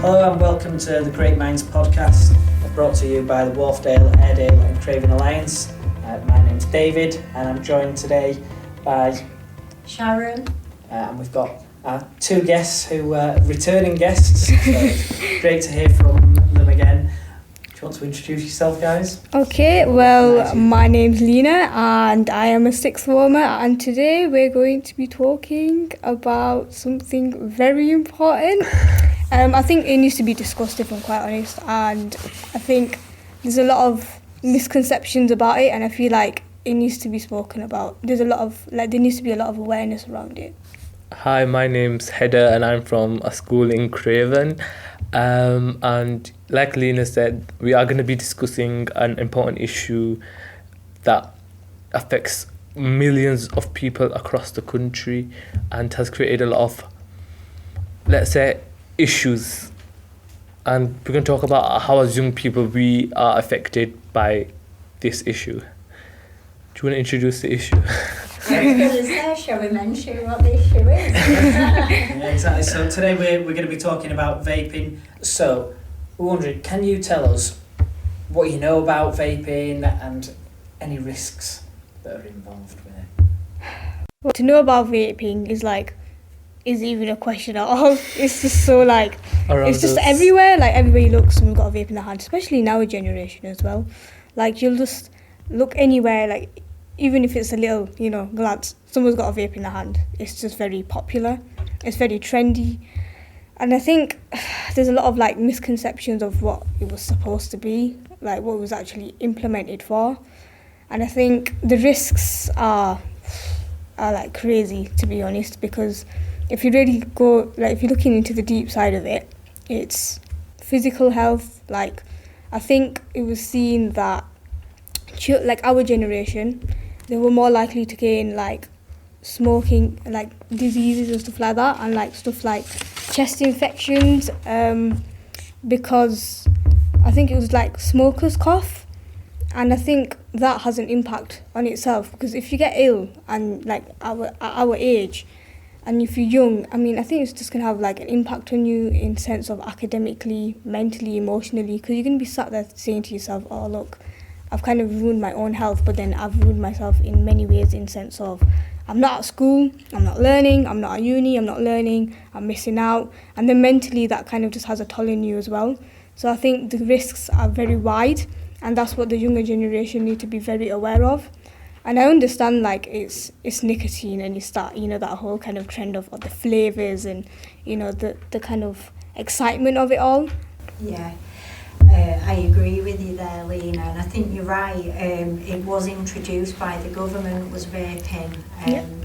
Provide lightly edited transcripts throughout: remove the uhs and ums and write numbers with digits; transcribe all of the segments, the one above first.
Hello and welcome to the Great Minds podcast, brought to you by the Wharfedale, Airedale and Craven Alliance. My name's David and I'm joined today by Sharon. And we've got two guests who are returning guests, so it's great to hear from them again. Do you want to introduce yourself, guys? Okay, well, my name's Lina and I am a sixth former, and today we're going to be talking about something very important. I think it needs to be discussed, if I'm quite honest, and I think there's a lot of misconceptions about it, and I feel like it needs to be spoken about. There needs to be a lot of awareness around it. Hi, my name's Haider and I'm from a school in Craven. And like Lina said, we are going to be discussing an important issue that affects millions of people across the country and has created a lot of, let's say, issues. And we're going to talk about how as young people we are affected by this issue. Do you want to introduce the issue? Shall we mention what the issue is? Yeah, exactly. So today we're going to be talking about vaping. So we're wondering, can you tell us what you know about vaping and any risks that are involved with it? Well, to know about vaping is even a question at all. It's just so it's just everywhere. Like everywhere you look, someone's got a vape in their hand, especially in our generation as well. Like you'll just look anywhere, like even if it's a little, glance, someone's got a vape in their hand. It's just very popular. It's very trendy. And I think there's a lot of misconceptions of what it was supposed to be, like what it was actually implemented for. And I think the risks are crazy, to be honest, because if you really go, if you're looking into the deep side of it, it's physical health. I think it was seen that our generation, they were more likely to gain smoking, diseases and stuff like that, and stuff like chest infections, because I think it was smoker's cough, and I think that has an impact on itself, because if you get ill and at our age, and if you're young, I think it's just going to have an impact on you in sense of academically, mentally, emotionally, because you're going to be sat there saying to yourself, oh look, I've kind of ruined my own health, but then I've ruined myself in many ways in sense of I'm not at school, I'm not learning, I'm not at uni, I'm not learning, I'm missing out. And then mentally that kind of just has a toll on you as well. So I think the risks are very wide, and that's what the younger generation need to be very aware of. And I understand it's nicotine, and you start, that whole kind of trend of the flavours and, the kind of excitement of it all. Yeah. I agree with you there, Lina, and I think you're right. It was introduced by the government, was vaping,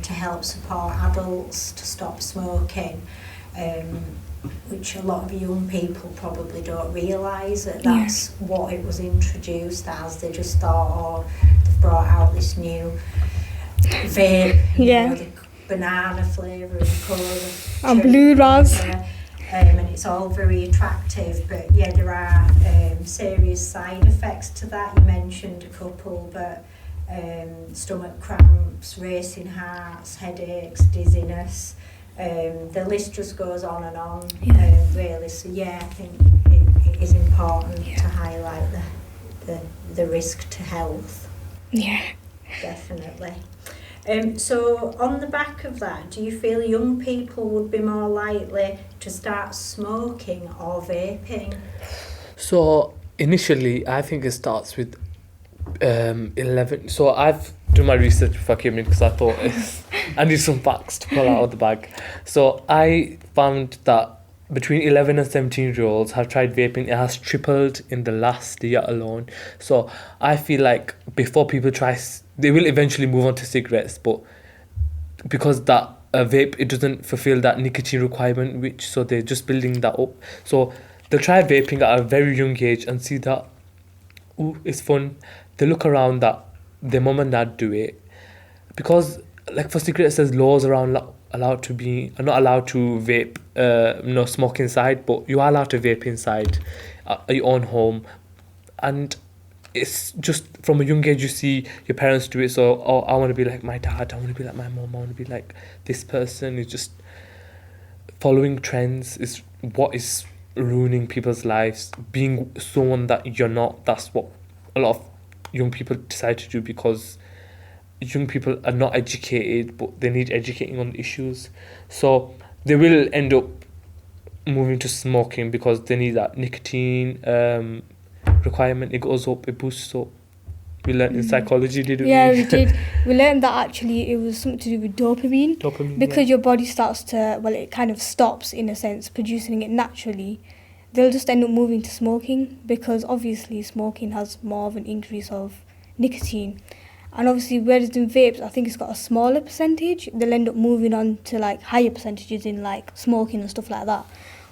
to help support adults to stop smoking, which a lot of young people probably don't realise that's what it was introduced as. They just thought, they've brought out this new vape, the banana flavour and colour and blue ras. And it's all very attractive, but there are serious side effects to that. You mentioned a couple, but stomach cramps, racing hearts, headaches, dizziness. The list just goes on and on, really. So I think it is important to highlight the risk to health. Yeah. Definitely. So on the back of that, do you feel young people would be more likely to start smoking or vaping? So initially, I think it starts with 11. So I've done my research before I came in because I thought I need some facts to pull out of the bag. So I found that between 11 and 17-year-olds have tried vaping. It has tripled in the last year alone. So I feel like before people try, they will eventually move on to cigarettes, but because that vape, it doesn't fulfill that nicotine requirement, so they're just building that up. So they'll try vaping at a very young age and see that, it's fun. They look around that their mum and dad do it, because for cigarettes there's laws around not allowed to vape, smoke inside, but you are allowed to vape inside at your own home. And it's just from a young age you see your parents do it, so I want to be like my dad, I want to be like my mom, I want to be like this person. It's just following trends is what is ruining people's lives, being someone that you're not. That's what a lot of young people decide to do, because young people are not educated, but they need educating on issues. So they will end up moving to smoking because they need that nicotine requirement. It goes up, it boosts up. We learned in psychology, didn't we? Yeah, we did. We learned that actually it was something to do with dopamine. Because your body starts to, well, it kind of stops, in a sense, producing it naturally. They'll just end up moving to smoking, because obviously smoking has more of an increase of nicotine. And obviously, whereas in vapes, I think it's got a smaller percentage, they'll end up moving on to like higher percentages in like smoking and stuff like that.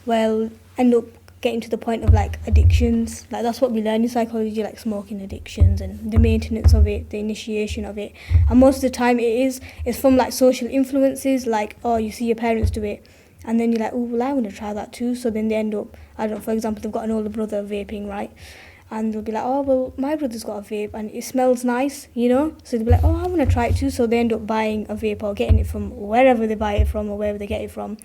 Well, end up getting to the point of like addictions. Like that's what we learn in psychology, like smoking addictions and the maintenance of it, the initiation of it. And most of the time it's from like social influences, like, oh, you see your parents do it, and then you're like, oh, well, I want to try that too. So then they end up, I don't know, for example, they've got an older brother vaping, right? And they'll be like, oh, well, my brother's got a vape and it smells nice, you know? So they'll be like, oh, I want to try it too. So they end up buying a vape or getting it from wherever they buy it from or wherever they get it from.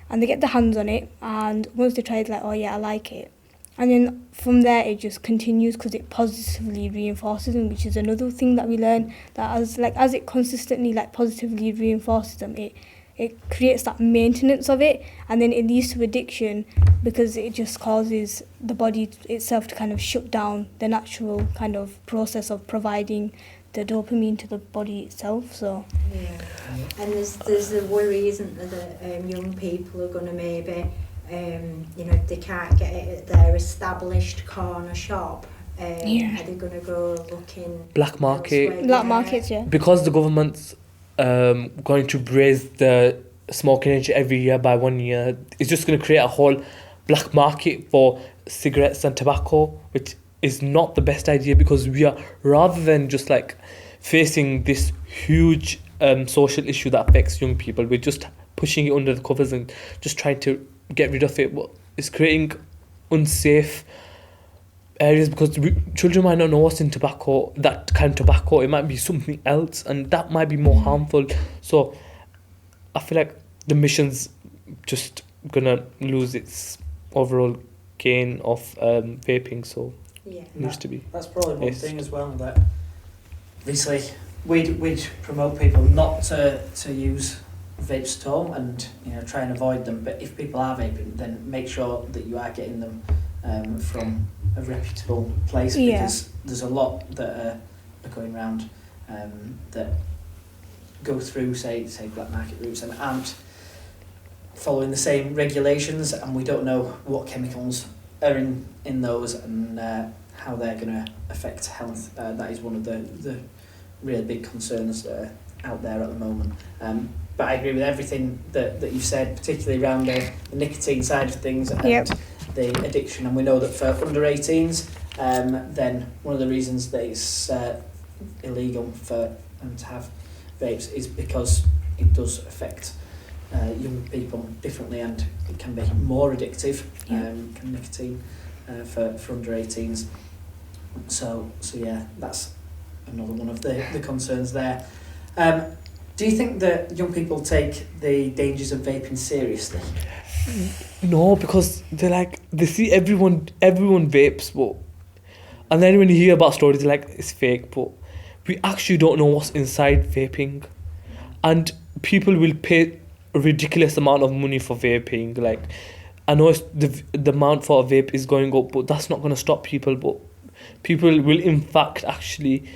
And they get their hands on it. And once they try it, like, oh, yeah, I like it. And then from there, it just continues because it positively reinforces them, which is another thing that we learn, that as it consistently, like, positively reinforces them, it creates that maintenance of it, and then it leads to addiction because it just causes the body itself to kind of shut down the natural kind of process of providing the dopamine to the body itself. So yeah, and there's a worry, isn't there, that young people are going to maybe, if they can't get it at their established corner shop, are they going to go looking black market? Black markets, yeah. Because the government's going to raise the smoking age every year by 1 year. It's just going to create a whole black market for cigarettes and tobacco, which is not the best idea, because we are, rather than just like facing this huge social issue that affects young people, we're just pushing it under the covers and just trying to get rid of it. But it's creating unsafe areas, because children might not know what's in tobacco, that kind of tobacco. It might be something else, and that might be more harmful. So I feel like the mission's just gonna lose its overall gain of vaping. So it needs to be. That's probably one thing as well, that obviously we'd promote people not to use vapes at all, and try and avoid them. But if people are vaping, then make sure that you are getting them from a reputable place, because there's a lot that are going around that go through say black market routes and aren't following the same regulations, and we don't know what chemicals are in those and how they're going to affect health. That is one of the really big concerns that are out there at the moment. But I agree with everything that you've said, particularly around the nicotine side of things and the addiction. And we know that for under 18s, then one of the reasons that it's illegal for them to have vapes is because it does affect young people differently, and it can be more addictive, nicotine, for under 18s. So yeah, that's another one of the concerns there. Do you think that young people take the dangers of vaping seriously? No, because they see everyone vapes, but and then when you hear about stories, they're like, it's fake, but we actually don't know what's inside vaping, and people will pay a ridiculous amount of money for vaping. Like, I know the amount for a vape is going up, but that's not going to stop people. But people will in fact actually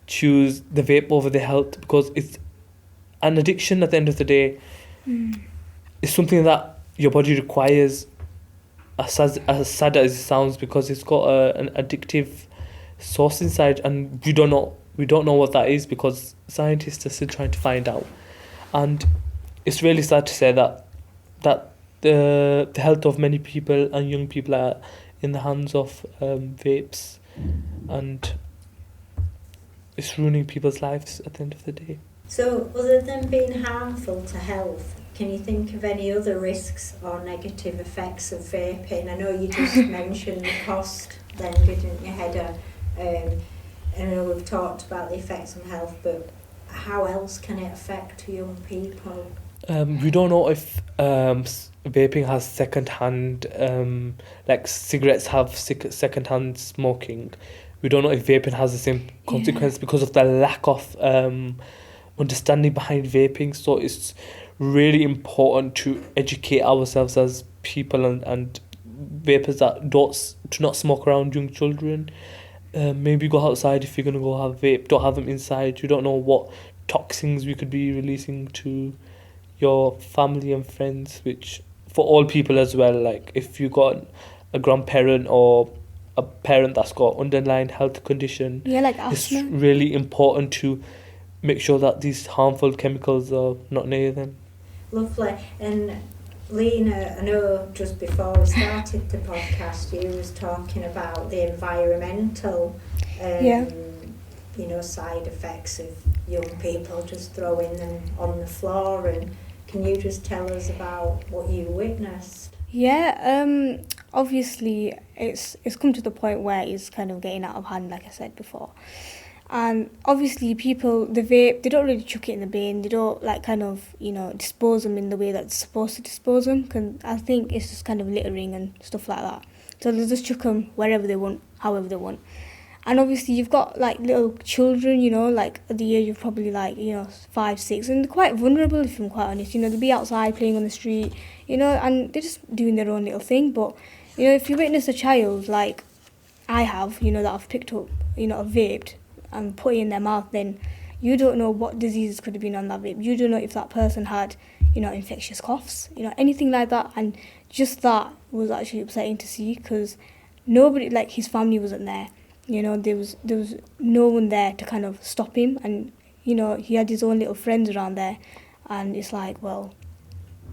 choose the vape over their health, because it's an addiction at the end of the day. It's something that your body requires, as sad as it sounds, because it's got an addictive source inside, and we don't know what that is, because scientists are still trying to find out. And it's really sad to say that the health of many people and young people are in the hands of vapes, and it's ruining people's lives at the end of the day. So, other than being harmful to health, can you think of any other risks or negative effects of vaping? I know you just mentioned the cost then, didn't you, Haider? I know we've talked about the effects on health, but how else can it affect young people? We don't know if vaping has second-hand, like cigarettes have second-hand smoking. We don't know if vaping has the same consequence because of the lack of understanding behind vaping. So it's really important to educate ourselves as people and vapers that do not smoke around young children. Maybe go outside if you're gonna go have vape. Don't have them inside. You don't know what toxins we could be releasing to your family and friends, which for all people as well. Like if you got a grandparent or a parent that's got underlying health condition, like it's asthma. really important to make sure that these harmful chemicals are not near them. Lovely. And Lina, I know just before we started the podcast, you was talking about the environmental, side effects of young people just throwing them on the floor. And can you just tell us about what you witnessed? Yeah, obviously it's come to the point where it's kind of getting out of hand, like I said before. And obviously people, the vape, they don't really chuck it in the bin. They don't dispose them in the way that they're supposed to dispose them. Cause I think it's just kind of littering and stuff like that. So they just chuck them wherever they want, however they want. And obviously you've got like little children, like at the age of probably 5, 6, and they're quite vulnerable if I'm quite honest. They'll be outside playing on the street, and they're just doing their own little thing. But, if you witness a child like I have, that I've picked up, I've vaped and put it in their mouth, then you don't know what diseases could have been on that vape. You don't know if that person had, infectious coughs, anything like that. And just that was actually upsetting to see because nobody, like his family wasn't there. There was no one there to kind of stop him, and he had his own little friends around there, and it's like, well,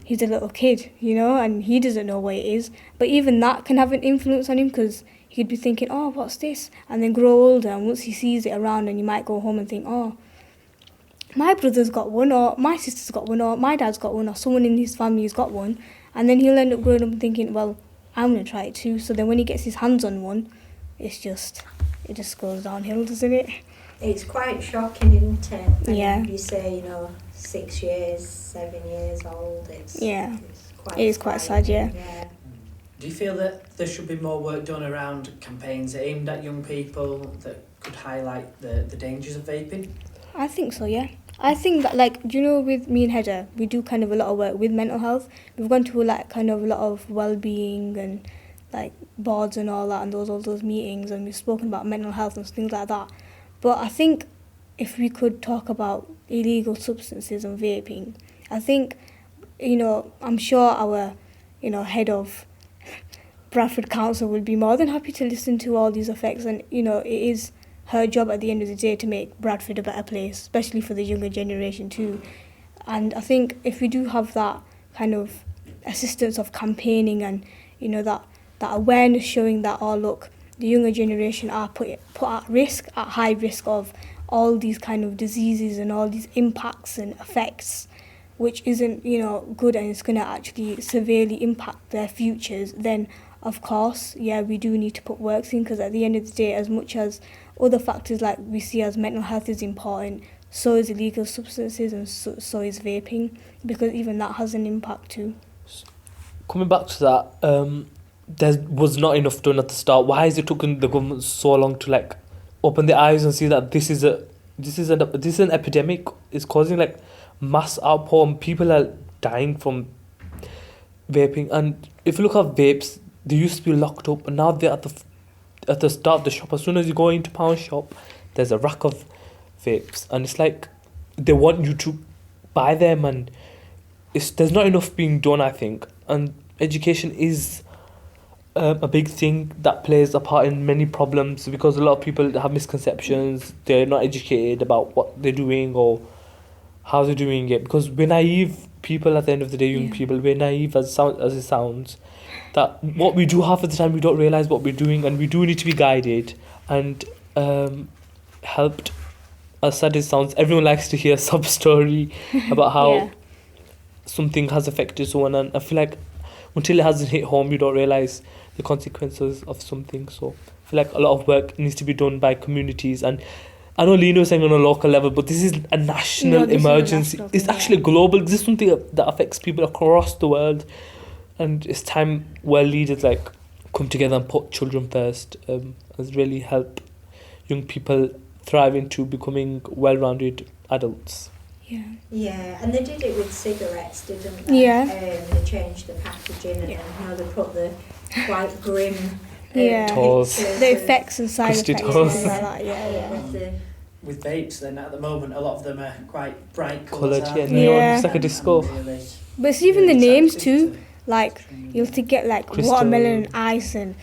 he's a little kid, and he doesn't know what it is. But even that can have an influence on him because he could be thinking, oh, what's this? And then grow older, and once he sees it around, and you might go home and think, oh, my brother's got one, or my sister's got one, or my dad's got one, or someone in his family's got one, and then he'll end up growing up and thinking, well, I'm going to try it too. So then when he gets his hands on one, it just goes downhill, doesn't it? It's quite shocking, isn't it? And yeah. You say, 6 years, 7 years old. It's quite sad, yeah. Do you feel that there should be more work done around campaigns aimed at young people that could highlight the dangers of vaping? I think so, yeah. I think that, with me and Haider, we do kind of a lot of work with mental health. We've gone to a lot of well-being and boards and all that, and all those meetings, and we've spoken about mental health and things like that. But I think if we could talk about illegal substances and vaping, I think, I'm sure our, head of Bradford Council would be more than happy to listen to all these effects, and it is her job at the end of the day to make Bradford a better place, especially for the younger generation too. And I think if we do have that kind of assistance of campaigning and that awareness showing that, oh look, the younger generation are put at high risk of all these kind of diseases and all these impacts and effects, which isn't good, and it's going to actually severely impact their futures, then of course, yeah, we do need to put works in, because at the end of the day, as much as other factors like we see as mental health is important, so is illegal substances, and so is vaping, because even that has an impact too. Coming back to that, there was not enough done at the start. Why has it taken the government so long to open their eyes and see that this is an epidemic? It's causing mass outpour, and people are dying from vaping. And if you look at vapes, they used to be locked up, and now they're at the start of the shop. As soon as you go into pound shop, there's a rack of vapes, and it's they want you to buy them, and there's not enough being done, I think. And education is a big thing that plays a part in many problems, because a lot of people have misconceptions. They're not educated about what they're doing or how they're doing it, because we're naive people at the end of the day. Young people, we're naive as it sounds, that what we do half of the time we don't realise what we're doing, and we do need to be guided and helped. As sad as it sounds, everyone likes to hear a sub story about how something has affected someone, and I feel like until it hasn't hit home, you don't realise the consequences of something. So I feel like a lot of work needs to be done by communities, and I know Lina was saying on a local level, but this is a national this is a emergency. national It's thing, actually global. This is something that affects people across the world, and it's time where leaders like come together and put children first. And really help young people thrive into becoming well-rounded adults. Yeah. Yeah, and they did it with cigarettes, didn't they? Yeah. They changed the packaging and Yeah. then, they put the quite grim Yeah. Toes. pictures The of- effects and side Crusty effects and toes. things like that. Yeah. with the With vapes, then at the moment, a lot of them are quite bright Coloured, colours. yeah, aren't neon, Yeah. it's like a disco. Really, But it's even the really names attractive too. Like you'll to get like Crystal. watermelon ice and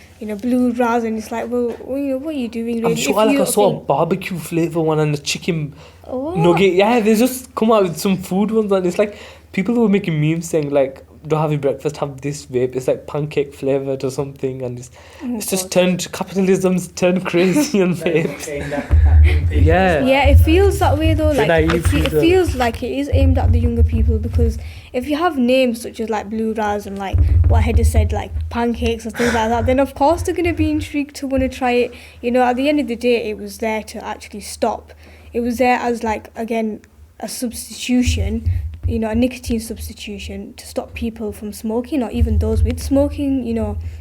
blue raspberry, and it's like, well, what are you doing? Really? I'm sure I saw a barbecue flavour one and a chicken nugget. Yeah, they just come out with some food ones, and it's like people who were making memes saying like, don't have your breakfast, have this vape. It's like pancake flavoured or something, and it's just turned, capitalism's turned crazy on very vape. much aimed at young people Yeah. as well. Yeah, it feels that way though. The Like naive it people. feels like it is aimed at the younger people, because if you have names such as like blue ras and like what Haider said, like pancakes and things like that, then of course they're gonna be intrigued to want to try it. At the end of the day, it was there to actually stop. It was there as like, again, a substitution, a nicotine substitution to stop people from smoking, or even those with smoking,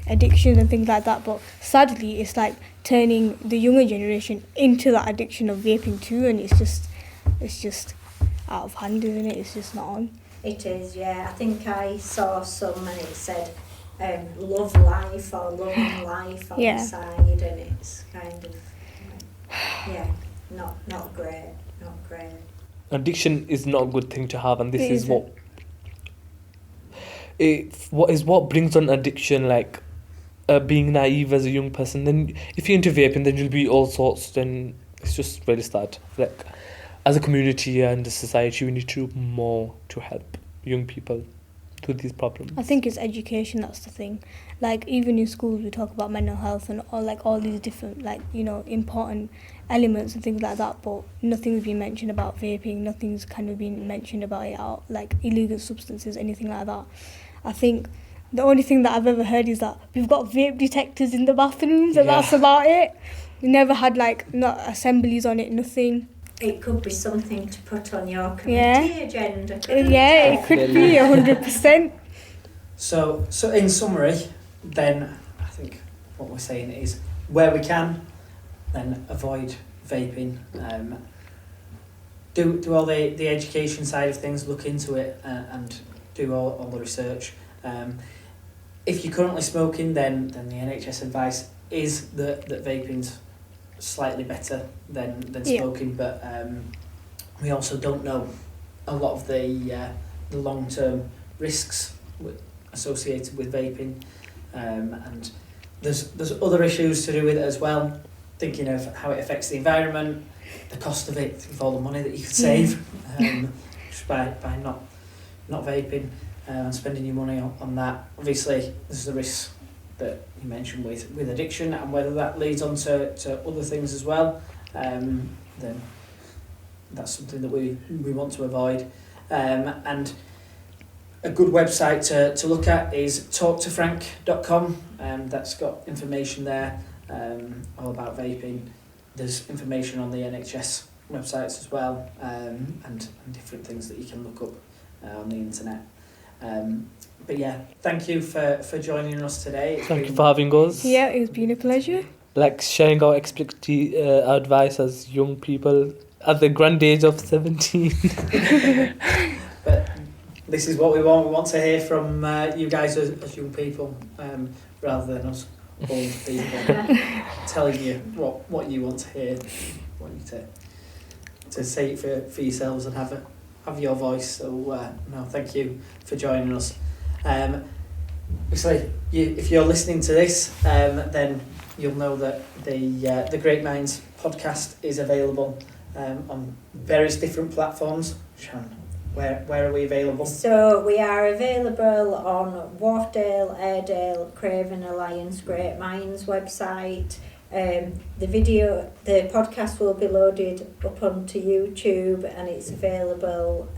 addiction and things like that. But sadly, it's like turning the younger generation into that addiction of vaping too, and it's just out of hand, isn't it? It's just not on. It is, yeah. I think I saw some and it said love life or loving life on Yeah. the side, and it's kind of, not great, not great. Addiction is not a good thing to have, and this It is isn't. what brings on addiction, like being naive as a young person. Then if you're into vaping, then you'll be all sorts. Then it's just really sad. Like as a community and a society, we need to do more to help young people with these problems. I think it's education, that's the thing. Like even in schools we talk about mental health and all these different important elements and things like that, but nothing's been mentioned about vaping, nothing's kind of been mentioned about it, or like illegal substances, anything like that. I think the only thing that I've ever heard is that we've got vape detectors in the bathrooms, and that's about it. We never had not assemblies on it, nothing. It could be something to put on your committee agenda, couldn't Yeah, it it? could be 100%. So in summary, then I think what we're saying is, where we can, then avoid vaping. Do all the education side of things, look into it, and do all the research. If you're currently smoking, then the NHS advice is that vaping's slightly better than smoking, but we also don't know a lot of the long-term risks associated with vaping, and there's other issues to do with it as well, thinking of how it affects the environment, the cost of it, with all the money that you could save just by not vaping, and spending your money on that. Obviously there's the risks that you mentioned with addiction, and whether that leads on to other things as well, then that's something that we want to avoid. And a good website to look at is talktofrank.com. That's got information there all about vaping. There's information on the NHS websites as well, and different things that you can look up on the internet. But yeah, thank you for joining us today. Thank you for having us. Yeah, it's been a pleasure. Like sharing our advice as young people at the grand age of 17. But this is what we want. We want to hear from you guys as young people, rather than us old people telling you what you want to hear. Want you to say it for yourselves and have your voice. So no, thank you for joining us. Obviously, if you're listening to this, then you'll know that the Great Minds podcast is available on various different platforms. Sharon, where are we available? So we are available on Wharfedale, Airedale, Craven Alliance, Great Minds website. The podcast will be loaded up onto YouTube, and it's available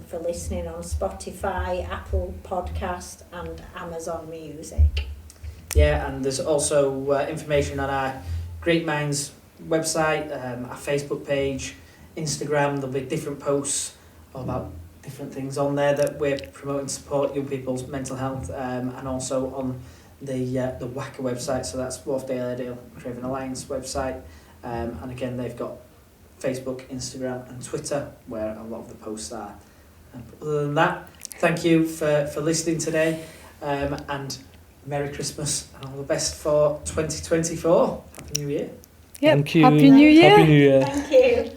for listening on Spotify, Apple Podcast and Amazon Music. Yeah, and there's also information on our Great Minds website, our Facebook page, Instagram. There'll be different posts all about different things on there that we're promoting to support young people's mental health, and also on the WACA website. So that's Wharfedale, Airedale, Craven Alliance website, and again they've got Facebook, Instagram, and Twitter where a lot of the posts are. Other than that, thank you for listening today, and Merry Christmas and all the best for 2024. Happy New Year. Yep. Thank you. Happy New Year. Happy New Year. Thank you.